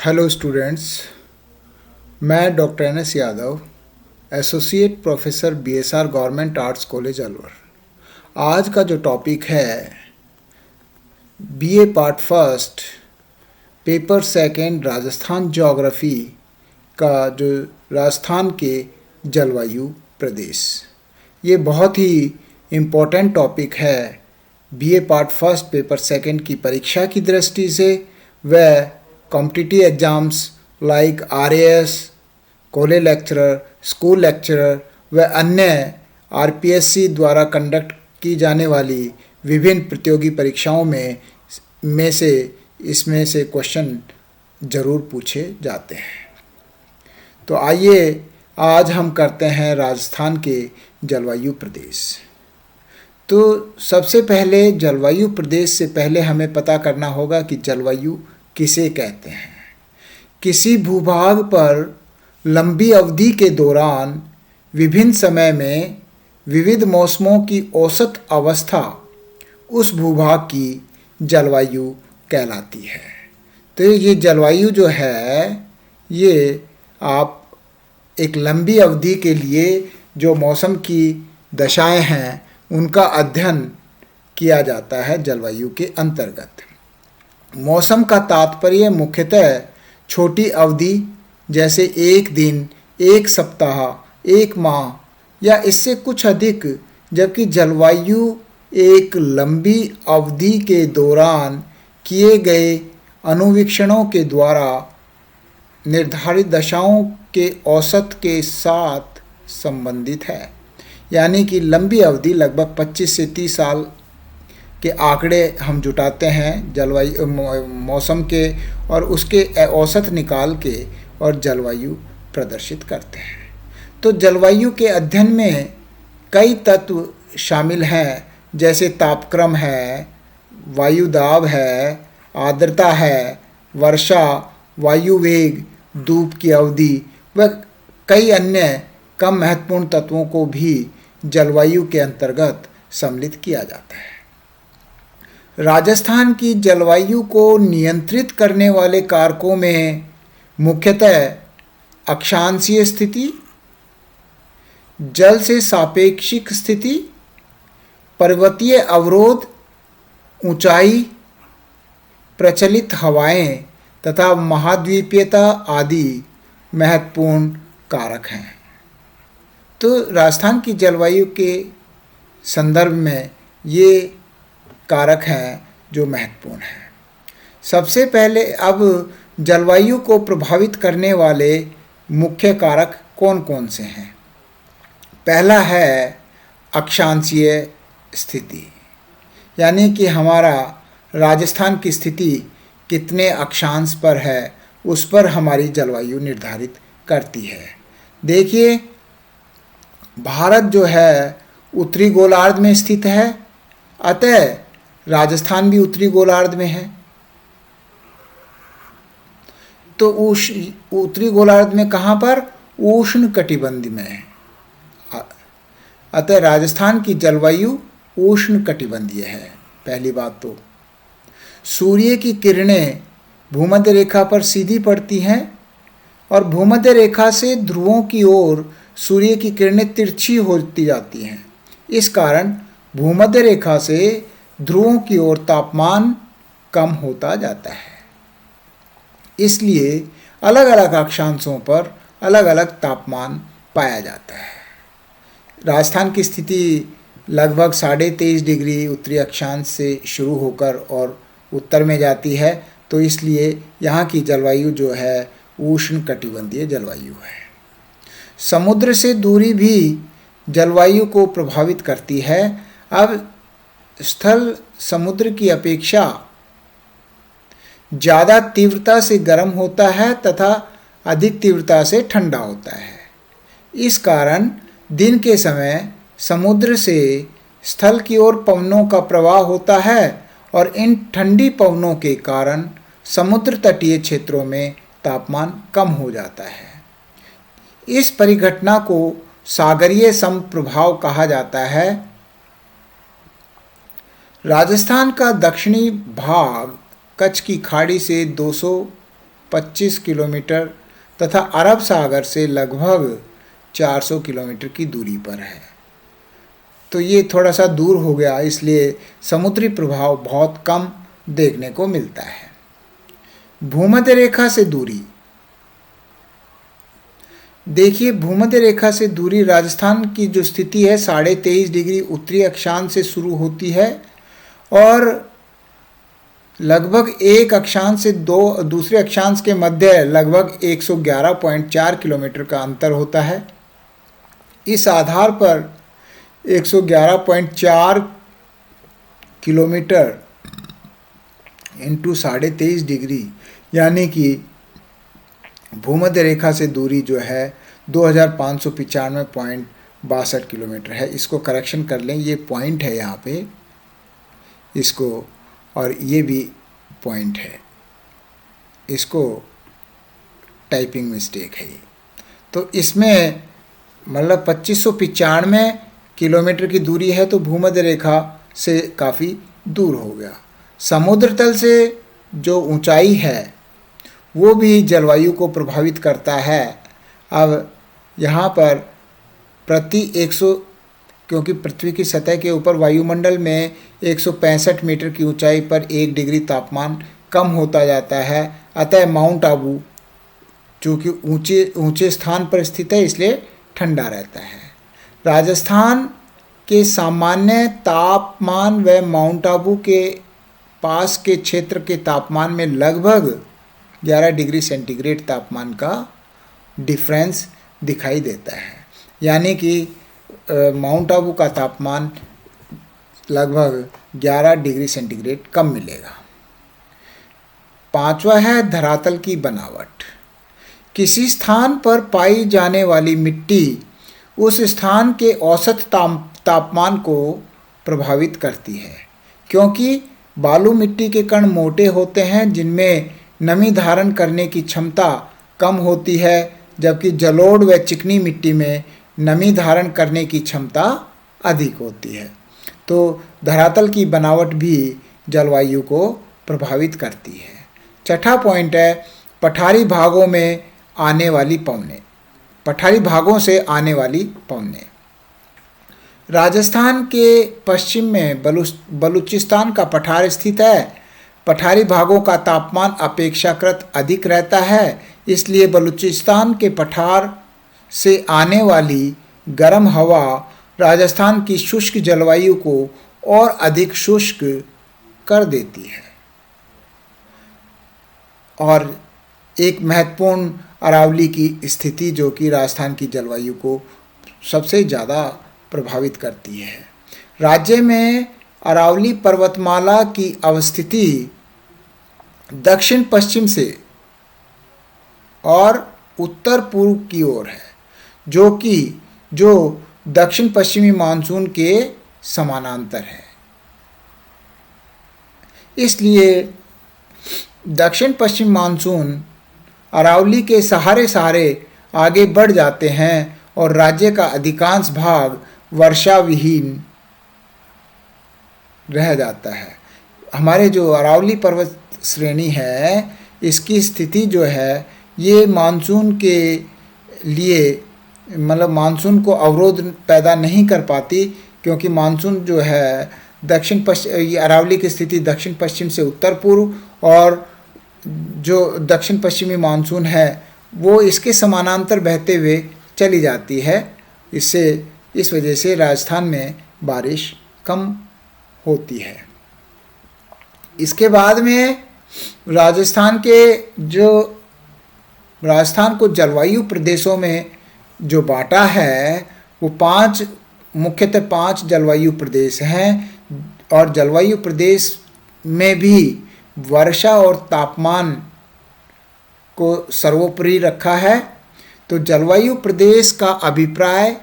Hello students, मैं doctor N S Yadav, associate professor BSR government arts college Alwar. आज का जो टॉपिक है BA part first paper second Rajasthan geography का, जो राजस्थान के जलवायु प्रदेश, ये बहुत ही इम्पोर्टेंट टॉपिक है BA part first paper second की परीक्षा की दृष्टि से व competitive exams like RAS, college lecturer, school lecturer व अन्य आरपीएससी द्वारा कंडक्ट की जाने वाली विभिन्न प्रतियोगी परीक्षाओं में से इसमें से क्वेश्चन ज़रूर पूछे जाते हैं। तो आइए आज हम करते हैं राजस्थान के जलवायु प्रदेश। तो सबसे पहले जलवायु प्रदेश से पहले हमें पता करना होगा कि जलवायु किसे कहते हैं। किसी भूभाग पर लंबी अवधि के दौरान विभिन्न समय में विविध मौसमों की औसत अवस्था उस भूभाग की जलवायु कहलाती है। तो ये जलवायु जो है, ये आप एक लंबी अवधि के लिए जो मौसम की दशाएं हैं उनका अध्ययन किया जाता है जलवायु के अंतर्गत। मौसम का तात्पर्य मुख्यतः छोटी अवधि जैसे एक दिन, एक सप्ताह, एक माह या इससे कुछ अधिक, जबकि जलवायु एक लंबी अवधि के दौरान किए गए अनुवीक्षणों के द्वारा निर्धारित दशाओं के औसत के साथ संबंधित है। यानी कि लंबी अवधि लगभग 25 से 30 साल के आंकड़े हम जुटाते हैं जलवायु मौसम के, और उसके औसत निकाल के और जलवायु प्रदर्शित करते हैं। तो जलवायु के अध्ययन में कई तत्व शामिल हैं, जैसे तापक्रम है, वायु दाब है, आर्द्रता है, वर्षा, वायु वेग, धूप की अवधि व कई अन्य कम महत्वपूर्ण तत्वों को भी जलवायु के अंतर्गत सम्मिलित किया जाता है। राजस्थान की जलवायु को नियंत्रित करने वाले कारकों में मुख्यतः अक्षांशीय स्थिति, जल से सापेक्षिक स्थिति, पर्वतीय अवरोध, ऊंचाई, प्रचलित हवाएं तथा महाद्वीपीयता आदि महत्वपूर्ण कारक हैं। तो राजस्थान की जलवायु के संदर्भ में ये कारक हैं जो महत्वपूर्ण हैं। सबसे पहले अब जलवायु को प्रभावित करने वाले मुख्य कारक कौन कौन से हैं। पहला है अक्षांशीय स्थिति, यानी कि हमारा राजस्थान की स्थिति कितने अक्षांश पर है उस पर हमारी जलवायु निर्धारित करती है। देखिए, भारत जो है उत्तरी गोलार्ध में स्थित है, अतः राजस्थान भी उत्तरी गोलार्ध में है। तो उत्तरी गोलार्ध में कहाँ पर? उष्ण कटिबंध में है, अतः राजस्थान की जलवायु उष्ण कटिबंधीय है। पहली बात तो सूर्य की किरणें भूमध्य रेखा पर सीधी पड़ती हैं और भूमध्य रेखा से ध्रुवों की ओर सूर्य की किरणें तिरछी होती जाती हैं। इस कारण भूमध्य रेखा से ध्रुवों की ओर तापमान कम होता जाता है। इसलिए अलग अलग अक्षांशों पर अलग अलग तापमान पाया जाता है। राजस्थान की स्थिति लगभग 23.5 डिग्री उत्तरी अक्षांश से शुरू होकर और उत्तर में जाती है, तो इसलिए यहाँ की जलवायु जो है उष्ण कटिबंधीय जलवायु है। समुद्र से दूरी भी जलवायु को प्रभावित करती है। अब स्थल समुद्र की अपेक्षा ज़्यादा तीव्रता से गर्म होता है तथा अधिक तीव्रता से ठंडा होता है। इस कारण दिन के समय समुद्र से स्थल की ओर पवनों का प्रवाह होता है और इन ठंडी पवनों के कारण समुद्र तटीय क्षेत्रों में तापमान कम हो जाता है। इस परिघटना को सागरीय समप्रभाव कहा जाता है। राजस्थान का दक्षिणी भाग कच्छ की खाड़ी से 200 25 किलोमीटर तथा अरब सागर से लगभग 400 किलोमीटर की दूरी पर है। तो ये थोड़ा सा दूर हो गया, इसलिए समुद्री प्रभाव बहुत कम देखने को मिलता है। भूमध्य रेखा से दूरी, देखिए भूमध्य रेखा से दूरी राजस्थान की जो स्थिति है 23.5 डिग्री उत्तरी अक्षांश से शुरू होती है और लगभग एक अक्षांश से दूसरे अक्षांश के मध्य लगभग 111.4 किलोमीटर का अंतर होता है। इस आधार पर 111.4 किलोमीटर इंटू 23.5 डिग्री यानी कि भूमध्य रेखा से दूरी जो है 2595.62 किलोमीटर है। इसको करेक्शन कर लें, ये पॉइंट है यहाँ पे इसको, और ये भी पॉइंट है, इसको टाइपिंग मिस्टेक है ये। तो इसमें मतलब 2595 किलोमीटर की दूरी है, तो भूमध्य रेखा से काफ़ी दूर हो गया। समुद्र तल से जो ऊंचाई है वो भी जलवायु को प्रभावित करता है। अब यहाँ पर क्योंकि पृथ्वी की सतह के ऊपर वायुमंडल में 165 मीटर की ऊंचाई पर 1 डिग्री तापमान कम होता जाता है, अतः माउंट आबू चूँकि ऊंचे स्थान पर स्थित है इसलिए ठंडा रहता है। राजस्थान के सामान्य तापमान व माउंट आबू के पास के क्षेत्र के तापमान में लगभग 11 डिग्री सेंटीग्रेड तापमान का डिफरेंस दिखाई देता है, यानी कि माउंट आबू का तापमान लगभग 11 डिग्री सेंटीग्रेड कम मिलेगा। पांचवा है धरातल की बनावट। किसी स्थान पर पाई जाने वाली मिट्टी उस स्थान के औसत तापमान को प्रभावित करती है, क्योंकि बालू मिट्टी के कण मोटे होते हैं जिनमें नमी धारण करने की क्षमता कम होती है, जबकि जलोढ़ व चिकनी मिट्टी में नमी धारण करने की क्षमता अधिक होती है। तो धरातल की बनावट भी जलवायु को प्रभावित करती है। छठा पॉइंट है पठारी भागों में आने वाली पवनें। पठारी भागों से आने वाली पवनें। राजस्थान के पश्चिम में बलूचिस्तान का पठार स्थित है। पठारी भागों का तापमान अपेक्षाकृत अधिक रहता है, इसलिए बलूचिस्तान के पठार से आने वाली गर्म हवा राजस्थान की शुष्क जलवायु को और अधिक शुष्क कर देती है। और एक महत्वपूर्ण अरावली की स्थिति जो कि राजस्थान की जलवायु को सबसे ज़्यादा प्रभावित करती है। राज्य में अरावली पर्वतमाला की अवस्थिति दक्षिण पश्चिम से और उत्तर पूर्व की ओर है, जो दक्षिण पश्चिमी मानसून के समानांतर है। इसलिए दक्षिण पश्चिम मानसून अरावली के सहारे आगे बढ़ जाते हैं और राज्य का अधिकांश भाग वर्षा विहीन रह जाता है। हमारे जो अरावली पर्वत श्रेणी है इसकी स्थिति जो है ये मानसून के लिए मतलब मानसून को अवरोध पैदा नहीं कर पाती, क्योंकि मानसून जो है ये अरावली की स्थिति दक्षिण पश्चिम से उत्तर पूर्व और जो दक्षिण पश्चिमी मानसून है वो इसके समानांतर बहते हुए चली जाती है। इस वजह से राजस्थान में बारिश कम होती है। इसके बाद में राजस्थान को जलवायु प्रदेशों में जो बांटा है वो मुख्यतः पांच जलवायु प्रदेश हैं, और जलवायु प्रदेश में भी वर्षा और तापमान को सर्वोपरि रखा है। तो जलवायु प्रदेश का अभिप्राय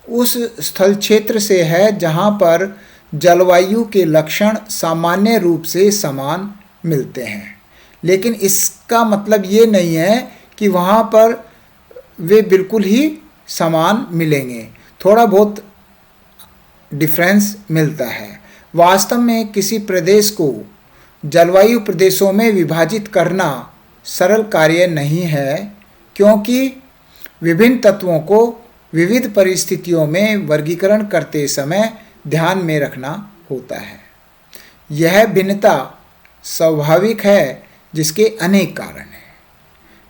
उस स्थल क्षेत्र से है जहाँ पर जलवायु के लक्षण सामान्य रूप से समान मिलते हैं, लेकिन इसका मतलब ये नहीं है कि वहाँ पर वे बिल्कुल ही समान मिलेंगे, थोड़ा बहुत डिफरेंस मिलता है। वास्तव में किसी प्रदेश को जलवायु प्रदेशों में विभाजित करना सरल कार्य नहीं है, क्योंकि विभिन्न तत्वों को विविध परिस्थितियों में वर्गीकरण करते समय ध्यान में रखना होता है। यह भिन्नता स्वाभाविक है, जिसके अनेक कारण हैं।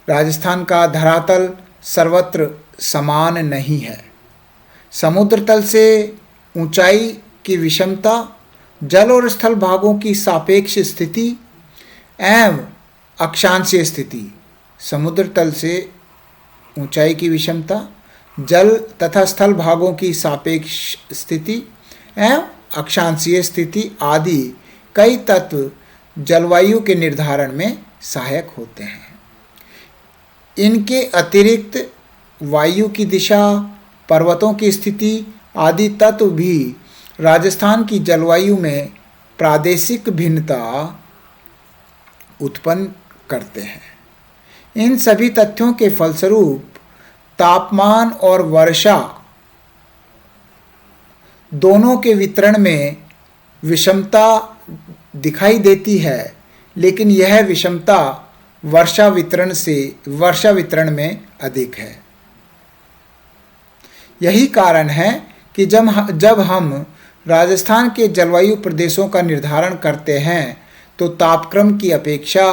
राजस्थान का धरातल सर्वत्र समान नहीं है। समुद्र तल से ऊंचाई की विषमता, जल और स्थल भागों की सापेक्ष स्थिति एवं अक्षांशीय स्थिति। समुद्र तल से ऊंचाई की विषमता, जल तथा स्थल भागों की सापेक्ष स्थिति एवं अक्षांशीय स्थिति आदि कई तत्व जलवायु के निर्धारण में सहायक होते हैं। इनके अतिरिक्त वायु की दिशा, पर्वतों की स्थिति आदि तत्व भी राजस्थान की जलवायु में प्रादेशिक भिन्नता उत्पन्न करते हैं। इन सभी तथ्यों के फलस्वरूप तापमान और वर्षा दोनों के वितरण में विषमता दिखाई देती है, लेकिन यह विषमता वर्षा वितरण में अधिक है। यही कारण है कि जब हम राजस्थान के जलवायु प्रदेशों का निर्धारण करते हैं तो तापक्रम की अपेक्षा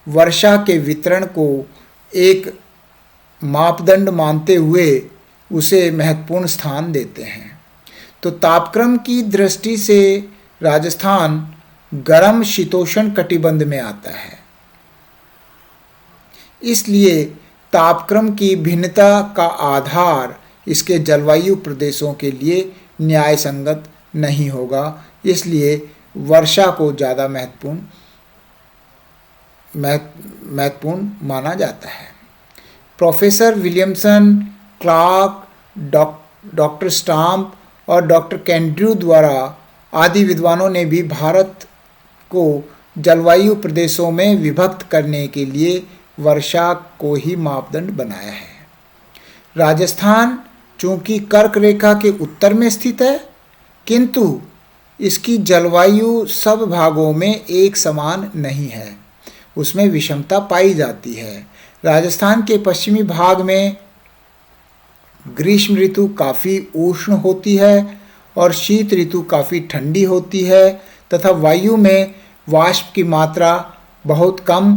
वर्षा के वितरण को एक मापदंड मानते हुए उसे महत्वपूर्ण स्थान देते हैं। तो तापक्रम की दृष्टि से राजस्थान गर्म शीतोष्ण कटिबंध में आता है। इसलिए तापक्रम की भिन्नता का आधार इसके जलवायु प्रदेशों के लिए न्याय संगत नहीं होगा। इसलिए वर्षा को ज़्यादा महत्वपूर्ण माना जाता है। Professor Williamson, Clarke, doctor Stamp और डॉक्टर कैंड्रू द्वारा आदि विद्वानों ने भी भारत को जलवायु प्रदेशों में विभक्त करने के लिए वर्षा को ही मापदंड बनाया है। राजस्थान चूंकि कर्क रेखा के उत्तर में स्थित है, किंतु इसकी जलवायु सब भागों में एक समान नहीं है, उसमें विषमता पाई जाती है। राजस्थान के पश्चिमी भाग में ग्रीष्म ऋतु काफ़ी उष्ण होती है और शीत ऋतु काफ़ी ठंडी होती है तथा वायु में वाष्प की मात्रा बहुत कम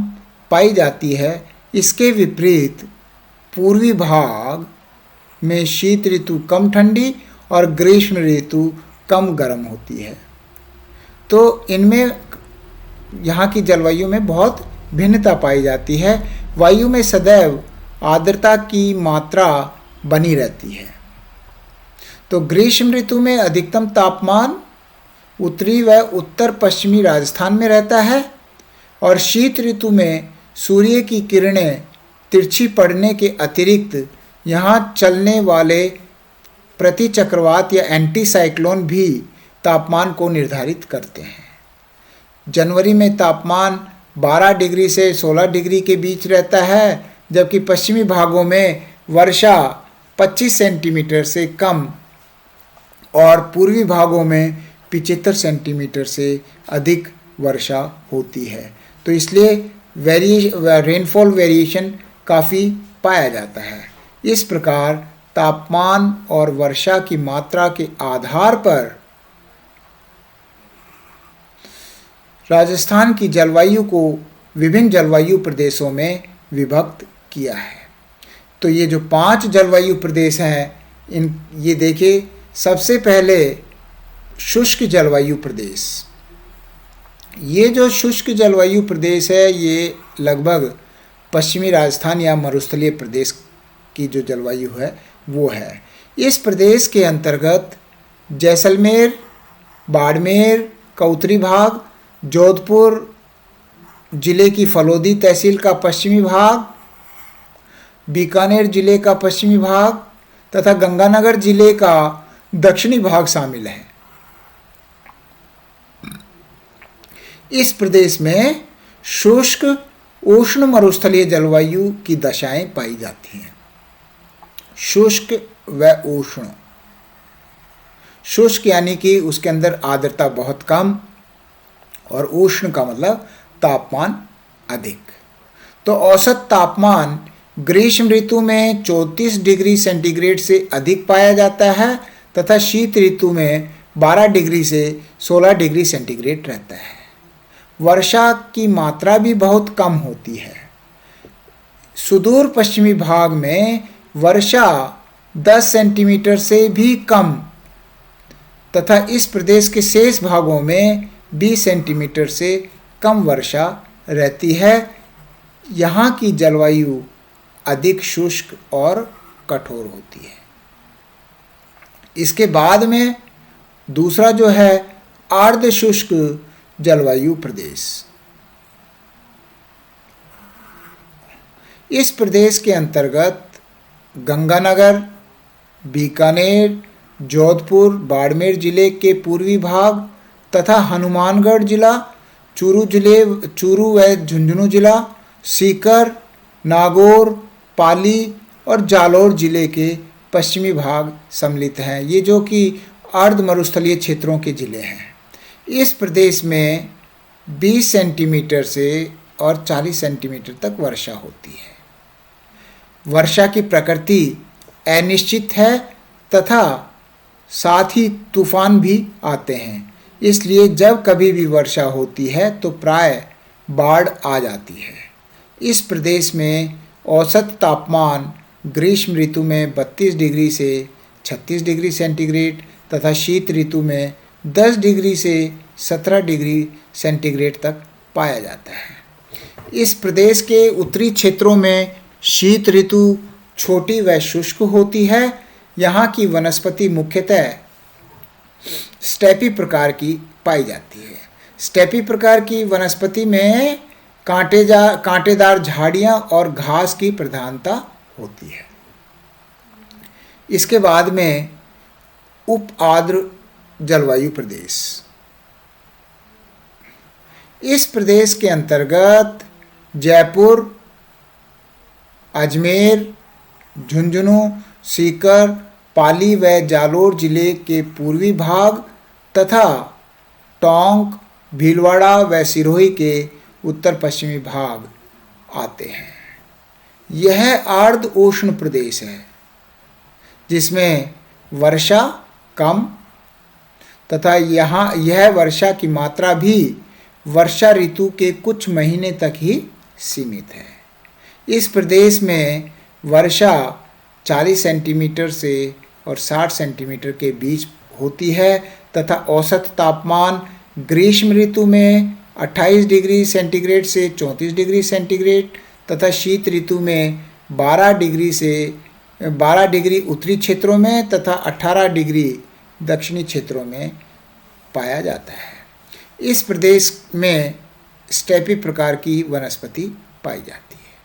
पाई जाती है। इसके विपरीत पूर्वी भाग में शीत ऋतु कम ठंडी और ग्रीष्म ऋतु कम गर्म होती है। तो इनमें यहाँ की जलवायु में बहुत भिन्नता पाई जाती है। वायु में सदैव आर्द्रता की मात्रा बनी रहती है। तो ग्रीष्म ऋतु में अधिकतम तापमान उत्तरी व उत्तर पश्चिमी राजस्थान में रहता है और शीत ऋतु में सूर्य की किरणें तिरछी पड़ने के अतिरिक्त यहाँ चलने वाले प्रतिचक्रवात या एंटी साइक्लोन भी तापमान को निर्धारित करते हैं। जनवरी में तापमान 12 डिग्री से 16 डिग्री के बीच रहता है, जबकि पश्चिमी भागों में वर्षा 25 सेंटीमीटर से कम और पूर्वी भागों में 75 सेंटीमीटर से अधिक वर्षा होती है। तो इसलिए रेनफॉल वेरिएशन काफ़ी पाया जाता है। इस प्रकार तापमान और वर्षा की मात्रा के आधार पर राजस्थान की जलवायु को विभिन्न जलवायु प्रदेशों में विभक्त किया है। तो ये जो 5 जलवायु प्रदेश हैं, ये देखिए, सबसे पहले शुष्क जलवायु प्रदेश। ये जो शुष्क जलवायु प्रदेश है, ये लगभग पश्चिमी राजस्थान या मरुस्थलीय प्रदेश की जो जलवायु है वो है। इस प्रदेश के अंतर्गत जैसलमेर, बाड़मेर का उत्तरी भाग, जोधपुर जिले की फलोदी तहसील का पश्चिमी भाग, बीकानेर जिले का पश्चिमी भाग तथा गंगानगर जिले का दक्षिणी भाग शामिल है। इस प्रदेश में शुष्क उष्ण मरुस्थलीय जलवायु की दशाएं पाई जाती हैं। शुष्क व उष्ण। शुष्क यानी कि उसके अंदर आर्द्रता बहुत कम और उष्ण का मतलब तापमान अधिक। तो औसत तापमान ग्रीष्म ऋतु में 34 डिग्री सेंटीग्रेड से अधिक पाया जाता है तथा शीत ऋतु में 12 डिग्री से 16 डिग्री सेंटीग्रेड रहता है। वर्षा की मात्रा भी बहुत कम होती है। सुदूर पश्चिमी भाग में वर्षा 10 सेंटीमीटर से भी कम तथा इस प्रदेश के शेष भागों में 20 सेंटीमीटर से कम वर्षा रहती है। यहाँ की जलवायु अधिक शुष्क और कठोर होती है। इसके बाद में दूसरा जो है अर्ध शुष्क जलवायु प्रदेश। इस प्रदेश के अंतर्गत गंगानगर, बीकानेर, जोधपुर, बाड़मेर जिले के पूर्वी भाग तथा हनुमानगढ़ जिला, चूरू व झुंझुनू जिला, सीकर, नागौर, पाली और जालौर जिले के पश्चिमी भाग सम्मिलित हैं। ये जो कि अर्ध मरुस्थलीय क्षेत्रों के जिले हैं। इस प्रदेश में 20 सेंटीमीटर से और 40 सेंटीमीटर तक वर्षा होती है। वर्षा की प्रकृति अनिश्चित है तथा साथ ही तूफान भी आते हैं। इसलिए जब कभी भी वर्षा होती है तो प्राय बाढ़ आ जाती है। इस प्रदेश में औसत तापमान ग्रीष्म ऋतु में 32 डिग्री से 36 डिग्री सेंटीग्रेड तथा शीत ऋतु में 10 डिग्री से 17 डिग्री सेंटीग्रेड तक पाया जाता है। इस प्रदेश के उत्तरी क्षेत्रों में शीत ऋतु छोटी व शुष्क होती है। यहाँ की वनस्पति मुख्यतः स्टेपी प्रकार की पाई जाती है। स्टेपी प्रकार की वनस्पति में कांटेदार झाड़ियाँ और घास की प्रधानता होती है। इसके बाद में उप आर्द्र जलवायु प्रदेश। इस प्रदेश के अंतर्गत जयपुर, अजमेर, झुंझुनू, सीकर, पाली व जालौर जिले के पूर्वी भाग तथा टोंक, भीलवाड़ा व सिरोही के उत्तर पश्चिमी भाग आते हैं। यह अर्ध उष्ण प्रदेश है जिसमें वर्षा कम तथा यह वर्षा की मात्रा भी वर्षा ऋतु के कुछ महीने तक ही सीमित है। इस प्रदेश में वर्षा 40 सेंटीमीटर से और 60 सेंटीमीटर के बीच होती है तथा औसत तापमान ग्रीष्म ऋतु में 28 डिग्री सेंटीग्रेड से 34 डिग्री सेंटीग्रेड तथा शीत ऋतु में 12 डिग्री उत्तरी क्षेत्रों में तथा 18 डिग्री दक्षिणी क्षेत्रों में पाया जाता है। इस प्रदेश में स्टेपी प्रकार की वनस्पति पाई जाती है।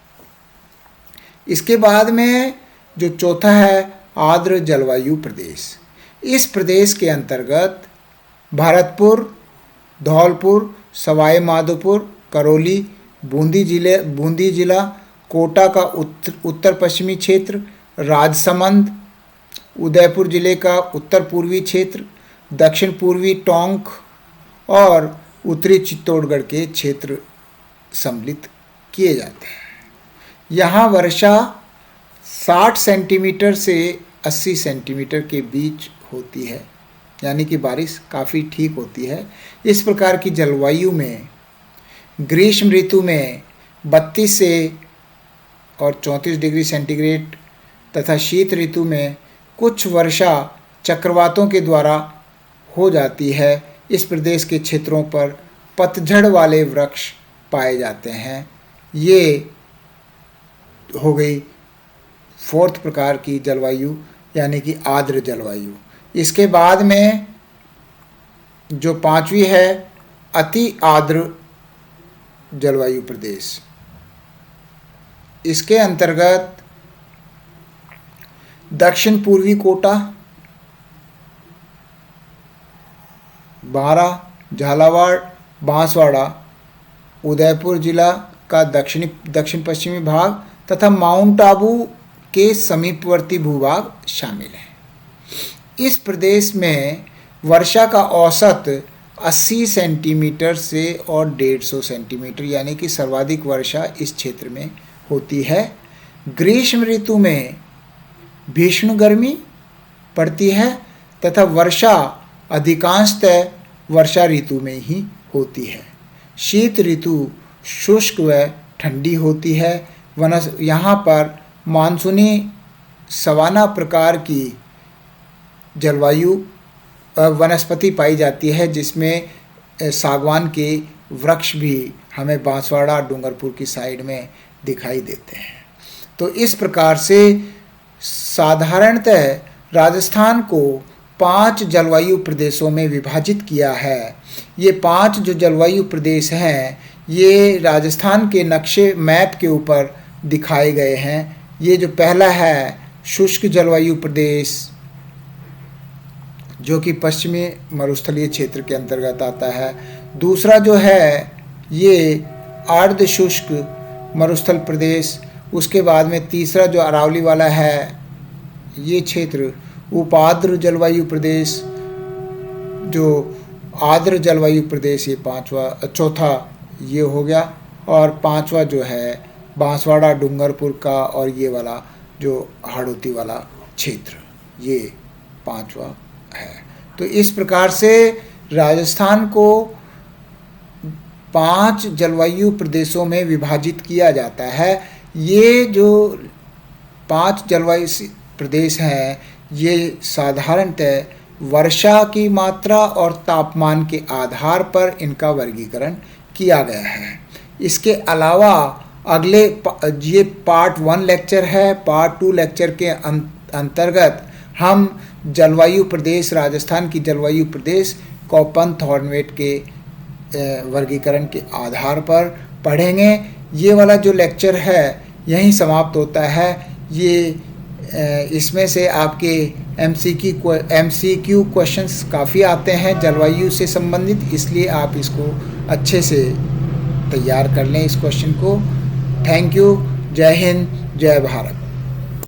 इसके बाद में जो चौथा है आर्द्र जलवायु प्रदेश। इस प्रदेश के अंतर्गत भरतपुर, धौलपुर, सवाई माधोपुर, करौली, बूंदी जिला, कोटा का उत्तर पश्चिमी क्षेत्र, राजसमंद, उदयपुर जिले का उत्तर पूर्वी क्षेत्र, दक्षिण पूर्वी टोंक और उत्तरी चित्तौड़गढ़ के क्षेत्र सम्मिलित किए जाते हैं। यहाँ वर्षा 60 सेंटीमीटर से 80 सेंटीमीटर के बीच होती है, यानी कि बारिश काफ़ी ठीक होती है। इस प्रकार की जलवायु में ग्रीष्म ऋतु में 32 से और 34 डिग्री सेंटीग्रेड तथा शीत ऋतु में कुछ वर्षा चक्रवातों के द्वारा हो जाती है। इस प्रदेश के क्षेत्रों पर पतझड़ वाले वृक्ष पाए जाते हैं। ये हो गई फोर्थ प्रकार की जलवायु यानी कि आर्द्र जलवायु। इसके बाद में जो पांचवी है अति आर्द्र जलवायु प्रदेश। इसके अंतर्गत दक्षिण पूर्वी कोटा, बारा, झालावाड़, बांसवाड़ा, उदयपुर जिला का दक्षिण पश्चिमी भाग तथा माउंट आबू के समीपवर्ती भूभाग शामिल हैं। इस प्रदेश में वर्षा का औसत 80 सेंटीमीटर से और 150 सेंटीमीटर, यानी कि सर्वाधिक वर्षा इस क्षेत्र में होती है। ग्रीष्म ऋतु में भीषण गर्मी पड़ती है तथा वर्षा अधिकांशतः वर्षा ऋतु में ही होती है। शीत ऋतु शुष्क व ठंडी होती है। यहाँ पर मानसूनी सवाना प्रकार की जलवायु वनस्पति पाई जाती है, जिसमें सागवान के वृक्ष भी हमें बांसवाड़ा डूंगरपुर की साइड में दिखाई देते हैं। तो इस प्रकार से साधारणतः राजस्थान को 5 जलवायु प्रदेशों में विभाजित किया है। ये 5 जो जलवायु प्रदेश हैं ये राजस्थान के नक्शे मैप के ऊपर दिखाए गए हैं। ये जो पहला है शुष्क जलवायु प्रदेश, जो कि पश्चिमी मरुस्थलीय क्षेत्र के अंतर्गत आता है। दूसरा जो है ये अर्ध शुष्क मरुस्थल प्रदेश। उसके बाद में तीसरा जो अरावली वाला है ये क्षेत्र उपाद्र जलवायु प्रदेश, जो आर्द्र जलवायु प्रदेश ये चौथा ये हो गया। और पांचवा जो है बांसवाड़ा डूंगरपुर का और ये वाला जो हाड़ौती वाला क्षेत्र, ये पांचवा है। तो इस प्रकार से राजस्थान को 5 जलवायु प्रदेशों में विभाजित किया जाता है। ये जो 5 जलवायु प्रदेश हैं ये साधारणतः वर्षा की मात्रा और तापमान के आधार पर इनका वर्गीकरण किया गया है। इसके अलावा अगले ये पार्ट 1 लेक्चर है। पार्ट 2 लेक्चर के अंतर्गत हम जलवायु प्रदेश, राजस्थान की जलवायु प्रदेश कॉपन थॉर्नवेट के वर्गीकरण के आधार पर पढ़ेंगे। ये वाला जो लेक्चर है यहीं समाप्त होता है। ये इसमें से आपके MCQ क्वेश्चंस काफ़ी आते हैं जलवायु से संबंधित, इसलिए आप इसको अच्छे से तैयार कर लें इस क्वेश्चन को। Thank you. जय हिंद, जय भारत।